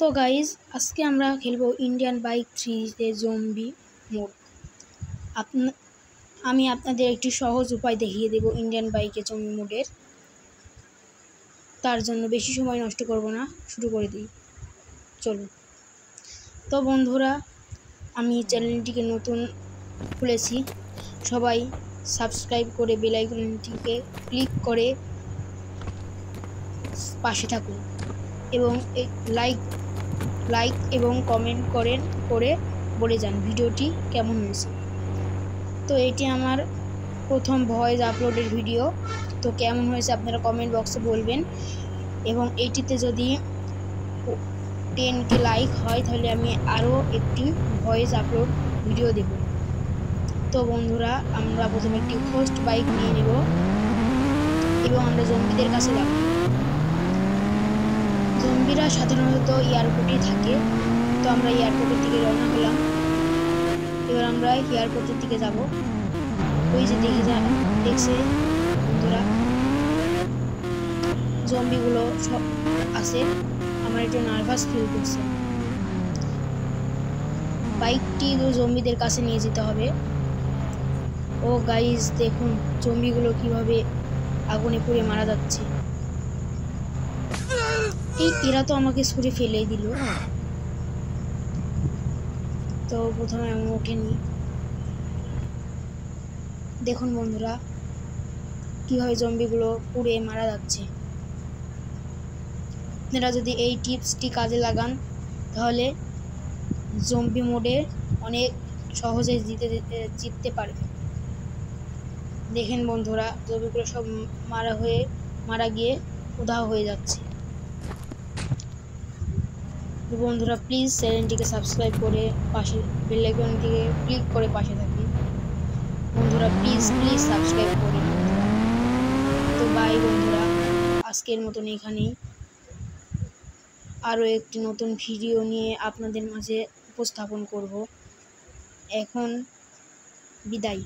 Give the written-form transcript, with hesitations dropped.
তো গাইজ আজকে আমরা খেলবো ইন্ডিয়ান বাইক 3 জম্বি মোড। আমি আপনাদের একটি সহজ উপায় দেখিয়ে দেব ইন্ডিয়ান বাইকে জম্বি মোডের। তার জন্য বেশি সময় নষ্ট করব না, শুরু করে দিই, চলুন। তো বন্ধুরা, আমি চ্যানেলটিকে নতুন খুলেছি, সবাই সাবস্ক্রাইব করে বেল আইকনটিকে ক্লিক করে পাশে থাকুন এবং লাইক এবং কমেন্ট করে বলে যান ভিডিওটি কেমন হয়েছে। তো এটি আমার প্রথম ভয়েস আপলোডের ভিডিও, তো কেমন হয়েছে আপনারা কমেন্ট বক্সে বলবেন। এবং এটিতে যদি 10K লাইক হয় তাহলে আমি আরও একটি ভয়েস আপলোড ভিডিও দেব। তো বন্ধুরা, আমরা প্রথমে একটি ফার্স্ট বাইক নিয়ে নেব এবং আমরা জম্বিদের কাছে যাব। জম্বিরা সাধারণত এয়ারপোর্টে থাকে, তো আমরা এয়ারপোর্টের দিকে রওনা হলাম। এবার আমরা এয়ারপোর্টের দিকে যাব। ওই যে দেখছে বন্ধুরা, জম্বিগুলো সব আছে। আমার একটু নার্ভাস ফিল করছে। বাইকটি জম্বিদের কাছে নিয়ে যেতে হবে। ও গাইজ, দেখুন জম্বিগুলো কিভাবে আগুনে পুড়ে মারা যাচ্ছে। এরা তো আমাকে ছুঁড়ে ফেলেই দিল। তো প্রথমে আমি ওঠেনি। দেখুন বন্ধুরা, কিভাবে জম্বিগুলো পুড়ে মারা যাচ্ছে। আপনারা যদি এই টিপসটি কাজে লাগান তাহলে জম্বি মোডে অনেক সহজে জিততে পারবে। দেখেন বন্ধুরা, জম্বিগুলো সব মারা গিয়ে উধাও হয়ে যাচ্ছে। বন্ধুরা, প্লিজ চ্যানেলটিকে সাবস্ক্রাইব করে পাশে বেল আইকনটিকে ক্লিক করে পাশে থাকুন। বন্ধুরা, প্লিজ সাবস্ক্রাইব করুন। তো বাই বন্ধুরা, আজকের মতন এখানেই। আরও একটি নতুন ভিডিও নিয়ে আপনাদের মাঝে উপস্থাপন করব। এখন বিদায়।